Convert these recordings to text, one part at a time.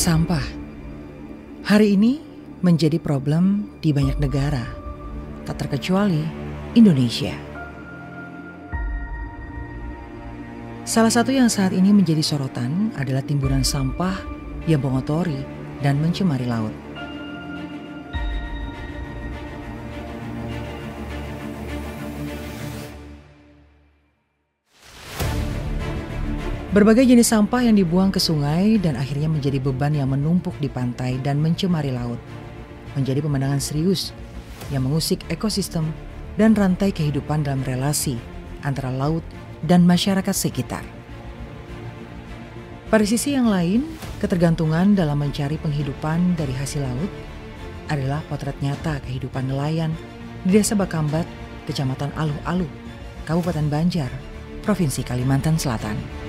Sampah hari ini menjadi problem di banyak negara, tak terkecuali Indonesia. Salah satu yang saat ini menjadi sorotan adalah timbunan sampah yang mengotori dan mencemari laut. Berbagai jenis sampah yang dibuang ke sungai dan akhirnya menjadi beban yang menumpuk di pantai dan mencemari laut. Menjadi pemandangan serius yang mengusik ekosistem dan rantai kehidupan dalam relasi antara laut dan masyarakat sekitar. Pada sisi yang lain, ketergantungan dalam mencari penghidupan dari hasil laut adalah potret nyata kehidupan nelayan di Desa Bakambat, Kecamatan Aluh-Aluh, Kabupaten Banjar, Provinsi Kalimantan Selatan.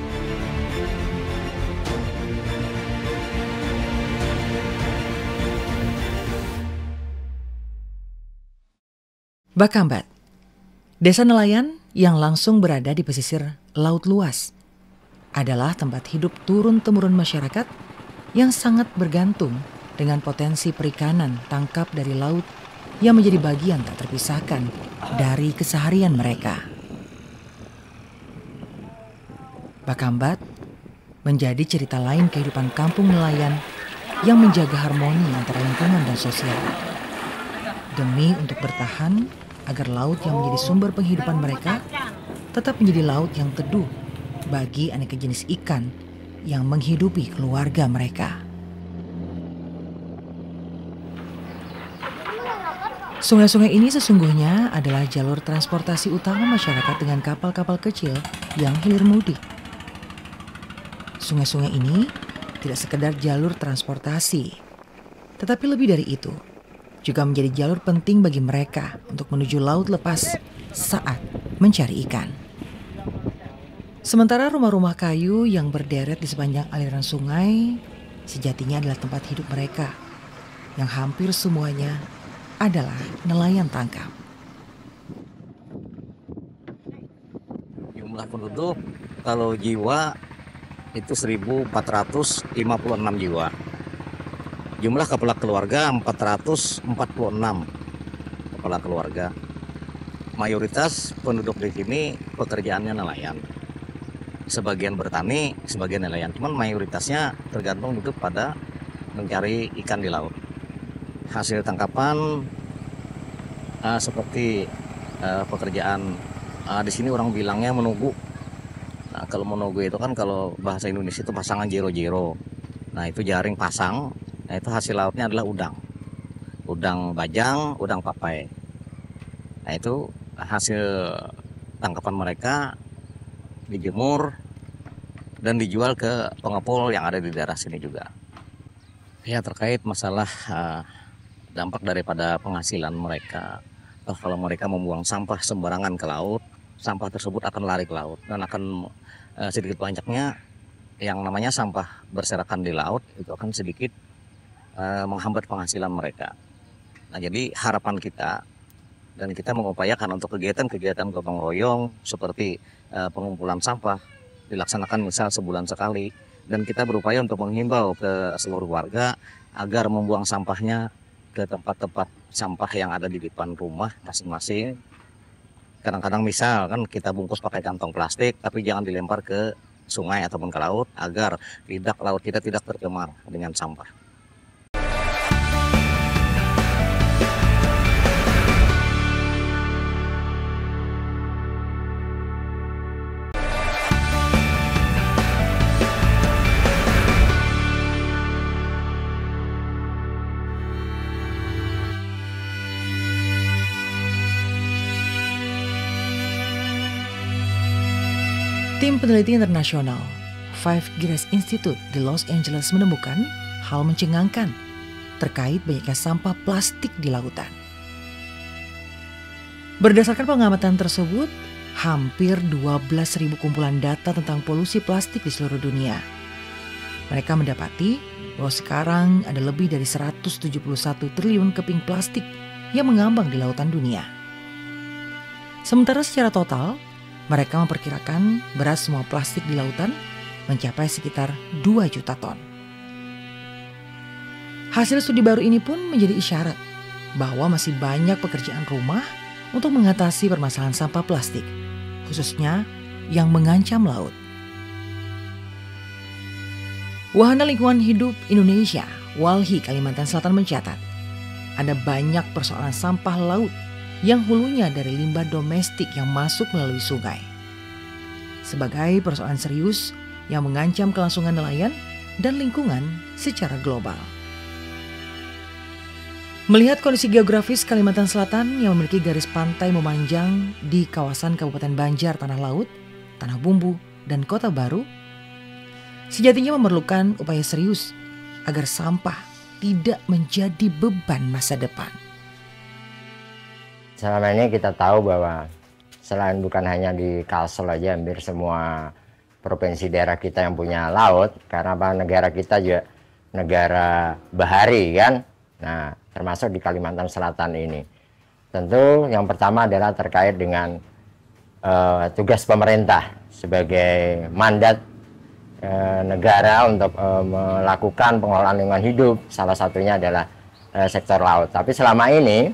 Bakambat, desa nelayan yang langsung berada di pesisir laut luas, adalah tempat hidup turun-temurun masyarakat yang sangat bergantung dengan potensi perikanan tangkap dari laut yang menjadi bagian tak terpisahkan dari keseharian mereka. Bakambat menjadi cerita lain kehidupan kampung nelayan yang menjaga harmoni antara lingkungan dan sosial. Demi untuk bertahan agar laut yang menjadi sumber penghidupan mereka tetap menjadi laut yang teduh bagi aneka jenis ikan yang menghidupi keluarga mereka. Sungai-sungai ini sesungguhnya adalah jalur transportasi utama masyarakat dengan kapal-kapal kecil yang hilir mudik. Sungai-sungai ini tidak sekedar jalur transportasi, tetapi lebih dari itu, juga menjadi jalur penting bagi mereka untuk menuju laut lepas saat mencari ikan. Sementara rumah-rumah kayu yang berderet di sepanjang aliran sungai sejatinya adalah tempat hidup mereka yang hampir semuanya adalah nelayan tangkap. Jumlah penduduk kalau jiwa itu 1.456 jiwa. Jumlah kepala keluarga 446 kepala keluarga. Mayoritas penduduk di sini pekerjaannya nelayan. Sebagian bertani, sebagian nelayan. Cuman mayoritasnya tergantung hidup pada mencari ikan di laut. Hasil tangkapan seperti pekerjaan di sini orang bilangnya menunggu. Nah, kalau menunggu itu kan kalau bahasa Indonesia itu pasangan jero-jero. Nah, itu jaring pasang. Nah, itu hasil lautnya adalah udang bajang, udang papai. Nah, itu hasil tangkapan mereka dijemur dan dijual ke pengepul yang ada di daerah sini juga. Ya, terkait masalah dampak daripada penghasilan mereka. Kalau mereka membuang sampah sembarangan ke laut, sampah tersebut akan lari ke laut dan akan sedikit banyaknya yang namanya sampah berserakan di laut itu akan sedikit menghambat penghasilan mereka. Nah, jadi harapan kita dan kita mengupayakan untuk kegiatan-kegiatan gotong royong seperti pengumpulan sampah dilaksanakan misal sebulan sekali, dan kita berupaya untuk menghimbau ke seluruh warga agar membuang sampahnya ke tempat-tempat sampah yang ada di depan rumah masing-masing. Kadang-kadang misal kan kita bungkus pakai kantong plastik tapi jangan dilempar ke sungai ataupun ke laut agar laut kita tidak tercemar dengan sampah. Tim peneliti internasional Five Gears Institute di Los Angeles menemukan hal mencengangkan terkait banyaknya sampah plastik di lautan. Berdasarkan pengamatan tersebut, hampir 12.000 kumpulan data tentang polusi plastik di seluruh dunia. Mereka mendapati bahwa sekarang ada lebih dari 171 triliun keping plastik yang mengambang di lautan dunia. Sementara secara total, mereka memperkirakan berat semua plastik di lautan mencapai sekitar 2 juta ton. Hasil studi baru ini pun menjadi isyarat bahwa masih banyak pekerjaan rumah untuk mengatasi permasalahan sampah plastik, khususnya yang mengancam laut. Wahana Lingkungan Hidup Indonesia, WALHI Kalimantan Selatan mencatat, ada banyak persoalan sampah laut yang hulunya dari limbah domestik yang masuk melalui sungai. Sebagai persoalan serius yang mengancam kelangsungan nelayan dan lingkungan secara global. Melihat kondisi geografis Kalimantan Selatan yang memiliki garis pantai memanjang di kawasan Kabupaten Banjar, Tanah Laut, Tanah Bumbu, dan Kota Baru, sejatinya memerlukan upaya serius agar sampah tidak menjadi beban masa depan. Selama ini kita tahu bahwa selain bukan hanya di Kalsel aja, hampir semua provinsi daerah kita yang punya laut, karena negara kita juga negara bahari kan. Nah, termasuk di Kalimantan Selatan ini. Tentu yang pertama adalah terkait dengan tugas pemerintah sebagai mandat negara untuk melakukan pengelolaan lingkungan hidup. Salah satunya adalah sektor laut. Tapi selama ini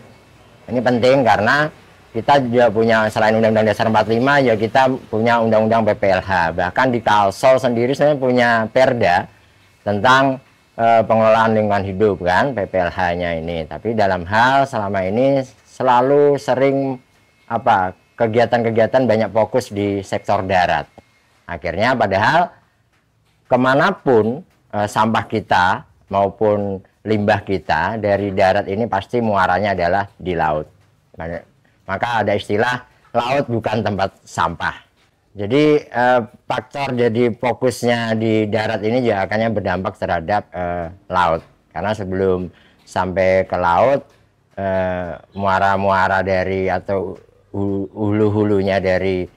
penting karena kita juga punya, selain Undang-Undang Dasar 45, ya kita punya Undang-Undang PPLH. Bahkan di Kalsel sendiri sebenarnya punya perda tentang pengelolaan lingkungan hidup kan, PPLH-nya ini. Tapi dalam hal selama ini selalu sering kegiatan-kegiatan banyak fokus di sektor darat. Akhirnya padahal kemanapun sampah kita maupun limbah kita dari darat ini pasti muaranya adalah di laut. Maka ada istilah laut bukan tempat sampah. Jadi faktor jadi fokusnya di darat ini juga akannya berdampak terhadap laut. Karena sebelum sampai ke laut, muara-muara dari atau hulu-hulunya dari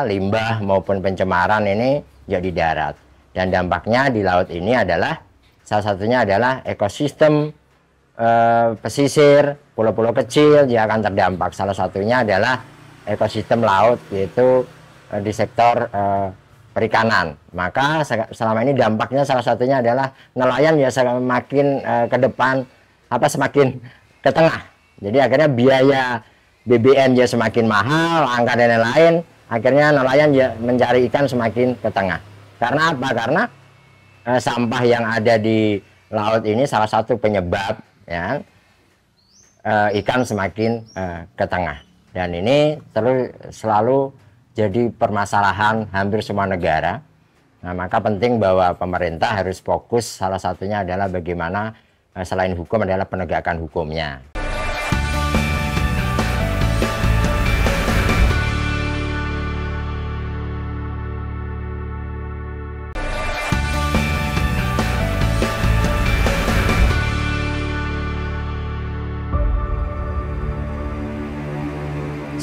limbah maupun pencemaran ini jadi darat. Dan dampaknya di laut ini adalah salah satunya adalah ekosistem pesisir, pulau-pulau kecil dia akan terdampak. Salah satunya adalah ekosistem laut, yaitu di sektor perikanan. Maka selama ini dampaknya salah satunya adalah nelayan ya semakin ke depan semakin ke tengah. Jadi akhirnya biaya BBM ya semakin mahal, angka dan lain-lain. Akhirnya nelayan ya mencari ikan semakin ke tengah. Karena apa? Karena sampah yang ada di laut ini salah satu penyebab ya ikan semakin ke tengah. Dan ini terus selalu jadi permasalahan hampir semua negara. Nah, maka penting bahwa pemerintah harus fokus, salah satunya adalah bagaimana selain hukum adalah penegakan hukumnya.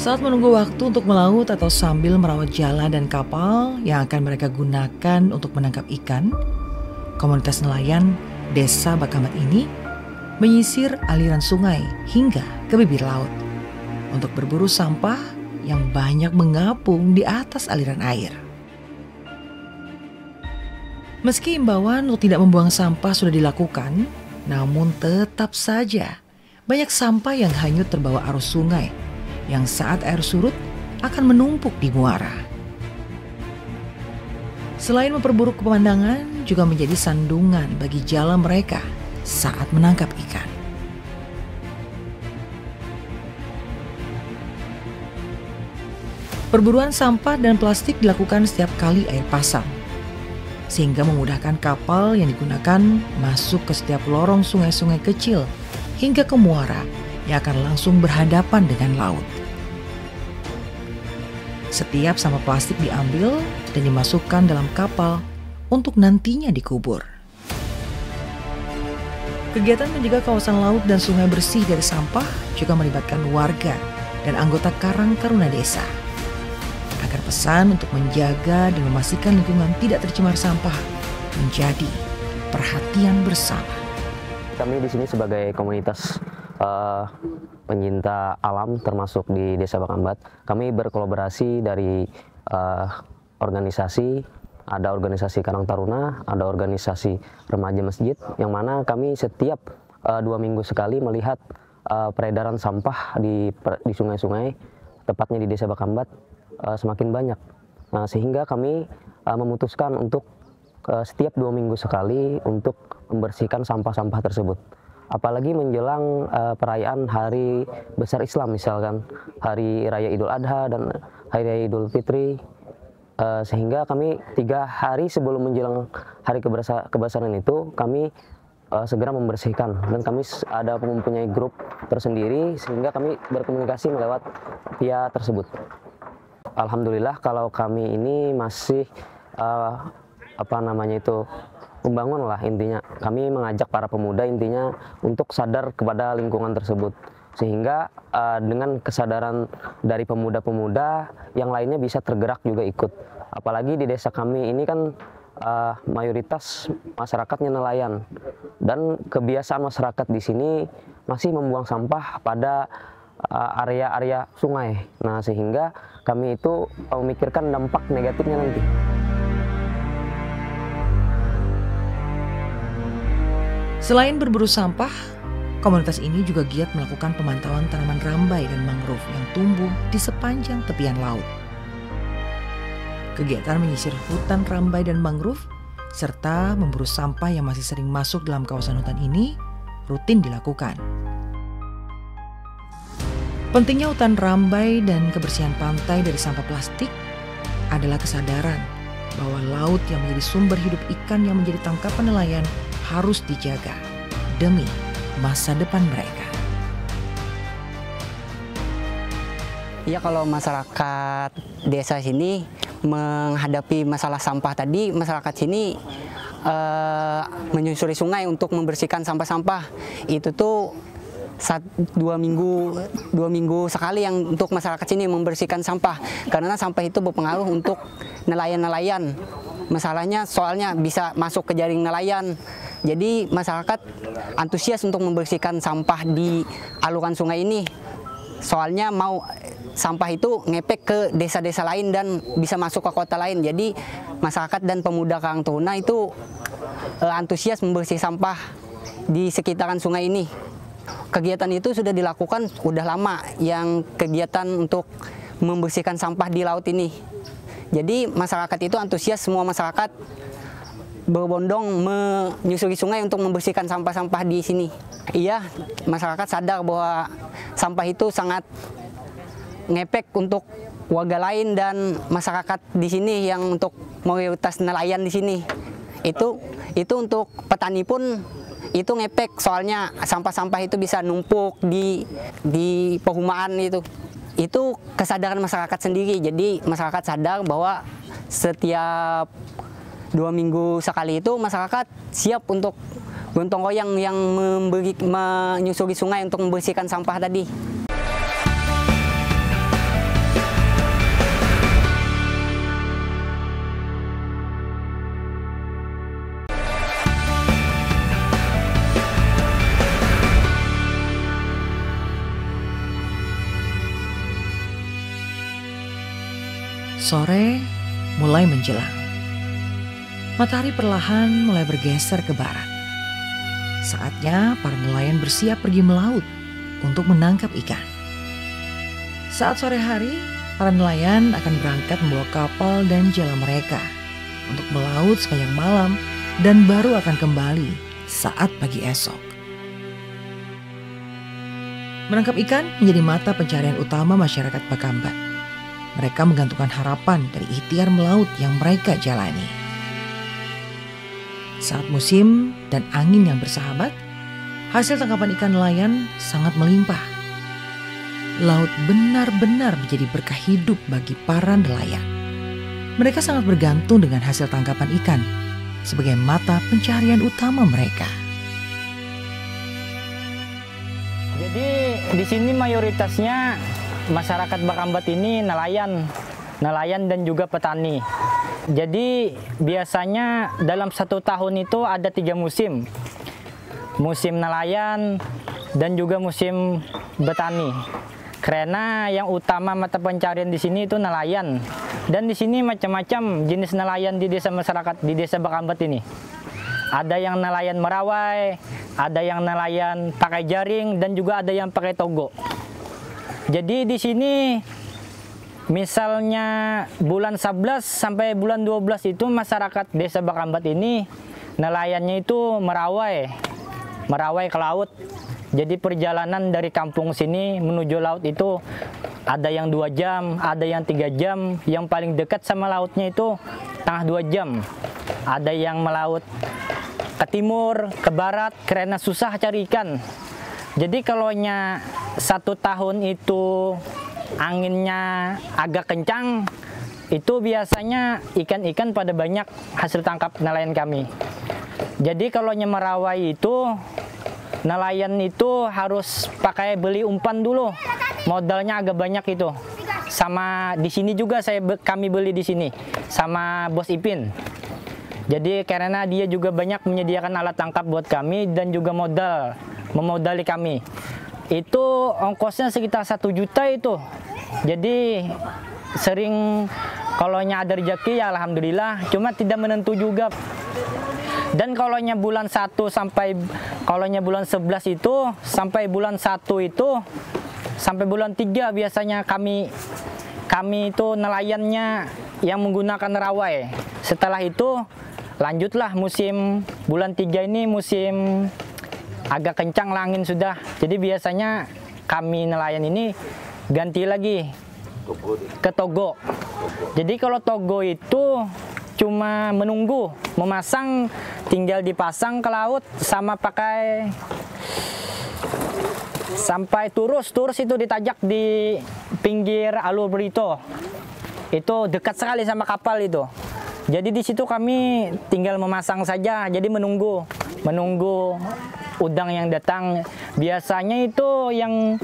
Saat menunggu waktu untuk melaut atau sambil merawat jala dan kapal yang akan mereka gunakan untuk menangkap ikan, komunitas nelayan Desa Bakambat ini menyisir aliran sungai hingga ke bibir laut untuk berburu sampah yang banyak mengapung di atas aliran air. Meski imbauan untuk tidak membuang sampah sudah dilakukan, namun tetap saja banyak sampah yang hanyut terbawa arus sungai yang saat air surut akan menumpuk di muara. Selain memperburuk pemandangan, juga menjadi sandungan bagi jala mereka saat menangkap ikan. Perburuan sampah dan plastik dilakukan setiap kali air pasang, sehingga memudahkan kapal yang digunakan masuk ke setiap lorong sungai-sungai kecil hingga ke muara yang akan langsung berhadapan dengan laut. Setiap sampah plastik diambil dan dimasukkan dalam kapal untuk nantinya dikubur. Kegiatan menjaga kawasan laut dan sungai bersih dari sampah juga melibatkan warga dan anggota Karang Taruna Desa agar pesan untuk menjaga dan memastikan lingkungan tidak tercemar sampah menjadi perhatian bersama. Kami di sini sebagai komunitas pencinta alam termasuk di Desa Bakambat, kami berkolaborasi dari organisasi Ada organisasi Karang Taruna, ada organisasi remaja masjid, yang mana kami setiap 2 minggu sekali melihat peredaran sampah di sungai-sungai, tepatnya di Desa Bakambat, semakin banyak. Nah, sehingga kami memutuskan untuk setiap 2 minggu sekali untuk membersihkan sampah-sampah tersebut. Apalagi menjelang perayaan Hari Besar Islam, misalkan Hari Raya Idul Adha dan Hari Raya Idul Fitri, sehingga kami 3 hari sebelum menjelang Hari Kebesaran itu kami segera membersihkan, dan kami ada mempunyai grup tersendiri sehingga kami berkomunikasi melewat via tersebut. Alhamdulillah kalau kami ini masih membangun lah intinya. Kami mengajak para pemuda intinya untuk sadar kepada lingkungan tersebut, sehingga dengan kesadaran dari pemuda-pemuda yang lainnya bisa tergerak juga ikut. Apalagi di desa kami ini kan mayoritas masyarakatnya nelayan, dan kebiasaan masyarakat di sini masih membuang sampah pada area-area sungai. Nah, sehingga kami itu memikirkan dampak negatifnya nanti. Selain berburu sampah, komunitas ini juga giat melakukan pemantauan tanaman rambai dan mangrove yang tumbuh di sepanjang tepian laut. Kegiatan menyisir hutan rambai dan mangrove serta memburu sampah yang masih sering masuk dalam kawasan hutan ini rutin dilakukan. Pentingnya hutan rambai dan kebersihan pantai dari sampah plastik adalah kesadaran bahwa laut yang menjadi sumber hidup ikan yang menjadi tangkapan nelayan harus dijaga demi masa depan mereka. Ya, kalau masyarakat desa sini menghadapi masalah sampah tadi, masyarakat sini menyusuri sungai untuk membersihkan sampah-sampah. Itu tuh 2 minggu sekali yang untuk masyarakat sini membersihkan sampah, karena sampah itu berpengaruh untuk nelayan-nelayan. Masalahnya soalnya bisa masuk ke jaring nelayan. Jadi masyarakat antusias untuk membersihkan sampah di aluran sungai ini. Soalnya mau sampah itu ngepek ke desa-desa lain dan bisa masuk ke kota lain. Jadi masyarakat dan pemuda Karang Taruna itu antusias membersih sampah di sekitaran sungai ini. Kegiatan itu sudah dilakukan udah lama, yang kegiatan untuk membersihkan sampah di laut ini. Jadi masyarakat itu antusias, semua masyarakat berbondong menyusuri sungai untuk membersihkan sampah-sampah di sini. Iya, masyarakat sadar bahwa sampah itu sangat ngepek untuk warga lain dan masyarakat di sini yang untuk mayoritas nelayan di sini. Itu untuk petani pun itu ngepek, soalnya sampah-sampah itu bisa numpuk di perumahan itu. Itu kesadaran masyarakat sendiri. Jadi masyarakat sadar bahwa setiap 2 minggu sekali itu masyarakat siap untuk gotong royong yang menyusuri sungai untuk membersihkan sampah tadi. Sore mulai menjelang. Matahari perlahan mulai bergeser ke barat. Saatnya para nelayan bersiap pergi melaut untuk menangkap ikan. Saat sore hari, para nelayan akan berangkat membawa kapal dan jala mereka untuk melaut sepanjang malam dan baru akan kembali saat pagi esok. Menangkap ikan menjadi mata pencarian utama masyarakat Bakambat. Mereka menggantungkan harapan dari ikhtiar melaut yang mereka jalani. Saat musim dan angin yang bersahabat, hasil tangkapan ikan nelayan sangat melimpah. Laut benar-benar menjadi berkah hidup bagi para nelayan. Mereka sangat bergantung dengan hasil tangkapan ikan sebagai mata pencarian utama mereka. Jadi di sini mayoritasnya masyarakat Bakambat ini nelayan dan juga petani. Jadi biasanya dalam 1 tahun itu ada 3 musim. Musim nelayan dan juga musim petani. Karena yang utama mata pencarian di sini itu nelayan. Dan di sini macam-macam jenis nelayan di desa masyarakat, di desa Bakambat ini. Ada yang nelayan merawai, ada yang nelayan pakai jaring, dan juga ada yang pakai togo. Jadi di sini misalnya bulan 11 sampai bulan 12 itu masyarakat desa Bakambat ini nelayannya itu merawai ke laut. Jadi perjalanan dari kampung sini menuju laut itu ada yang 2 jam, ada yang 3 jam, yang paling dekat sama lautnya itu setengah 2 jam. Ada yang melaut ke timur, ke barat, karena susah cari ikan. Jadi kalau 1 tahun itu anginnya agak kencang, itu biasanya ikan-ikan pada banyak hasil tangkap nelayan kami. Jadi kalau merawai itu, nelayan itu harus pakai beli umpan dulu, modalnya agak banyak itu. Sama di sini juga kami beli di sini sama Bos Ipin. Jadi karena dia juga banyak menyediakan alat tangkap buat kami dan juga memodali kami. Itu ongkosnya sekitar 1 juta itu. Jadi sering kalau ada rezeki ya alhamdulillah, cuma tidak menentu juga. Dan kalau bulan 1 sampai bulan 11 itu sampai bulan 1 itu sampai bulan 3 biasanya kami itu nelayannya yang menggunakan rawai. Setelah itu lanjutlah musim bulan 3 ini musim agak kencang angin sudah. Jadi biasanya kami nelayan ini ganti lagi ke togo. Jadi kalau togo itu cuma menunggu, memasang, tinggal dipasang ke laut sama pakai sampai turus itu ditajak di pinggir alur Berito. Itu dekat sekali sama kapal itu. Jadi di situ kami tinggal memasang saja, jadi menunggu udang yang datang. Biasanya itu yang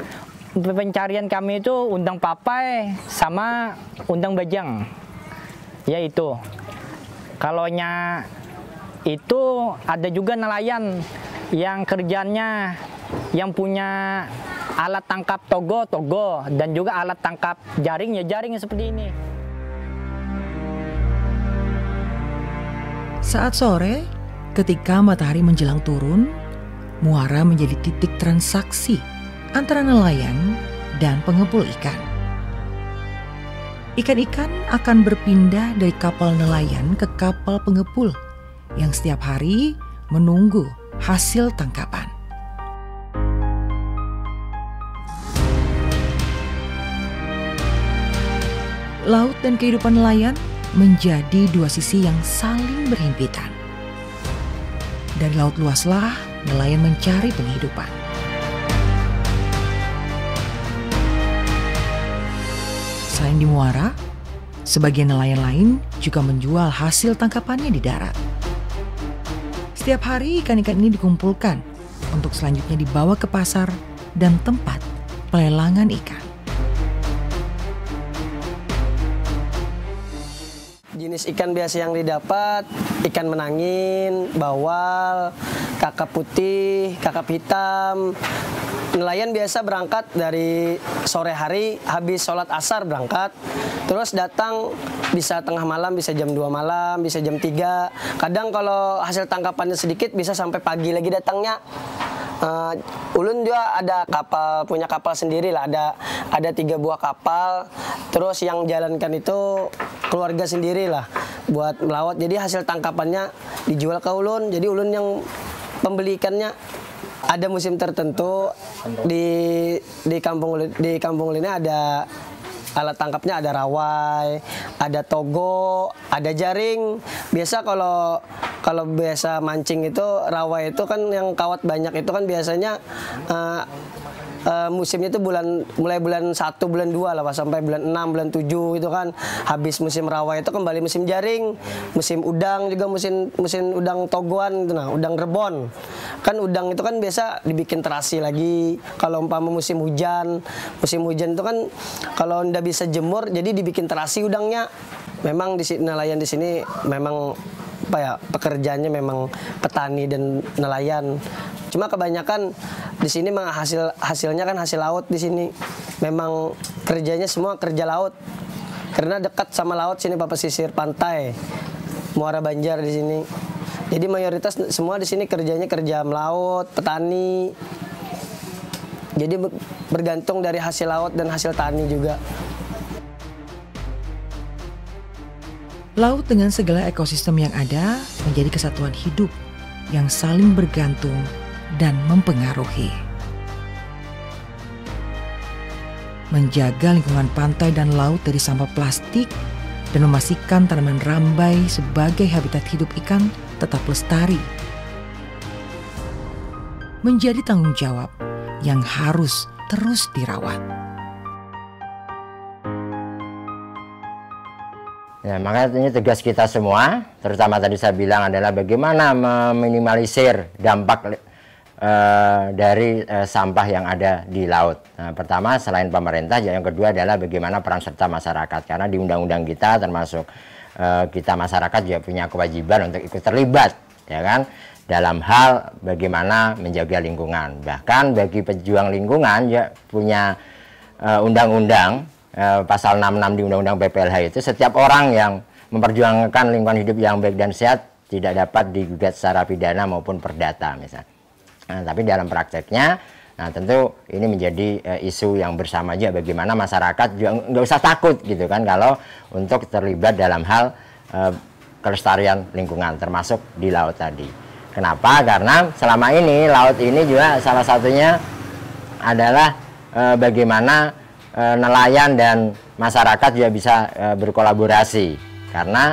pencarian kami itu udang papai sama udang bajang. Ya itu. Kalau itu ada juga nelayan yang kerjanya yang punya alat tangkap togo dan juga alat tangkap jaring seperti ini. Saat sore, ketika matahari menjelang turun, muara menjadi titik transaksi antara nelayan dan pengepul ikan. Ikan-ikan akan berpindah dari kapal nelayan ke kapal pengepul yang setiap hari menunggu hasil tangkapan. Laut dan kehidupan nelayan menjadi 2 sisi yang saling berhimpitan. Dari laut luaslah nelayan mencari penghidupan. Selain di muara, sebagian nelayan lain juga menjual hasil tangkapannya di darat. Setiap hari ikan-ikan ini dikumpulkan untuk selanjutnya dibawa ke pasar dan tempat pelelangan ikan. Jenis ikan biasa yang didapat, ikan menangin, bawal, kakap putih, kakap hitam. Nelayan biasa berangkat dari sore hari, habis sholat asar berangkat, terus datang bisa tengah malam, bisa jam 2 malam, bisa jam 3. Kadang kalau hasil tangkapannya sedikit bisa sampai pagi lagi datangnya. Ulun juga ada punya kapal sendiri lah, ada 3 buah kapal. Terus yang jalankan itu keluarga sendiri lah buat melawat. Jadi hasil tangkapannya dijual ke ulun. Jadi ulun yang pembeli ikannya. Ada musim tertentu di kampung ulun ini ada alat tangkapnya, ada rawai, ada togo, ada jaring. Biasa kalau biasa mancing itu rawai itu kan yang kawat banyak itu kan biasanya musimnya itu mulai bulan 1, bulan 2 lah sampai bulan 6, bulan 7 itu kan habis musim rawai itu kembali musim jaring, musim udang juga musim udang togoan itu nah, udang rebon. Kan udang itu kan biasa dibikin terasi lagi. Kalau umpama musim hujan itu kan kalau ndak bisa jemur jadi dibikin terasi udangnya. Memang nelayan di sini memang pekerjaannya memang petani dan nelayan. Cuma kebanyakan di sini hasilnya kan hasil laut di sini. memang kerjanya semua kerja laut. Karena dekat sama laut sini Pak, pesisir pantai Muara Banjar di sini. Jadi mayoritas semua di sini kerjanya kerja melaut, petani. Jadi bergantung dari hasil laut dan hasil tani juga. Laut dengan segala ekosistem yang ada menjadi kesatuan hidup yang saling bergantung dan mempengaruhi. Menjaga lingkungan pantai dan laut dari sampah plastik dan memastikan tanaman rambai sebagai habitat hidup ikan tetap lestari menjadi tanggung jawab yang harus terus dirawat. Ya, makanya ini tugas kita semua, terutama tadi saya bilang adalah bagaimana meminimalisir dampak dari sampah yang ada di laut. Nah, pertama selain pemerintah, yang kedua adalah bagaimana peran serta masyarakat. Karena di undang-undang kita termasuk kita masyarakat juga punya kewajiban untuk ikut terlibat, ya kan, dalam hal bagaimana menjaga lingkungan. Bahkan bagi pejuang lingkungan ya punya undang-undang pasal 66 di undang-undang PPLH itu, setiap orang yang memperjuangkan lingkungan hidup yang baik dan sehat tidak dapat digugat secara pidana maupun perdata misalnya. Nah, tapi dalam prakteknya, nah tentu ini menjadi isu yang bersama aja, bagaimana masyarakat juga nggak usah takut gitu kan kalau untuk terlibat dalam hal kelestarian lingkungan termasuk di laut tadi. Kenapa? Karena selama ini laut ini juga salah satunya adalah bagaimana nelayan dan masyarakat juga bisa berkolaborasi. Karena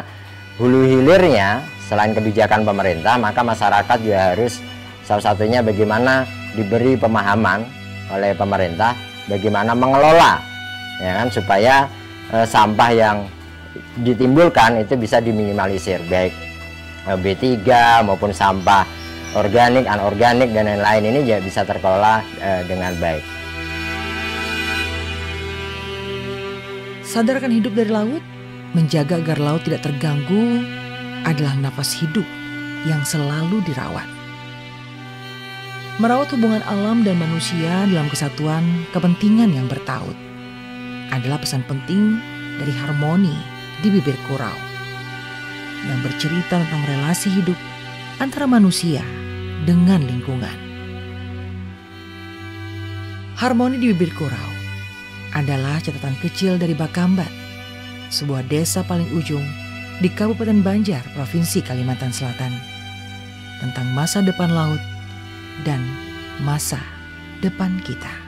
hulu hilirnya selain kebijakan pemerintah, maka masyarakat juga harus salah satunya bagaimana diberi pemahaman oleh pemerintah bagaimana mengelola, ya kan, supaya sampah yang ditimbulkan itu bisa diminimalisir, baik B3 maupun sampah organik, anorganik dan lain-lain ini juga bisa terkelola dengan baik. Sadarkan hidup dari laut, menjaga agar laut tidak terganggu adalah nafas hidup yang selalu dirawat. Merawat hubungan alam dan manusia dalam kesatuan kepentingan yang bertaut adalah pesan penting dari Harmoni di Bibir Kurau yang bercerita tentang relasi hidup antara manusia dengan lingkungan. Harmoni di Bibir Kurau adalah catatan kecil dari Bakambat, sebuah desa paling ujung di Kabupaten Banjar, Provinsi Kalimantan Selatan, tentang masa depan laut dan masa depan kita.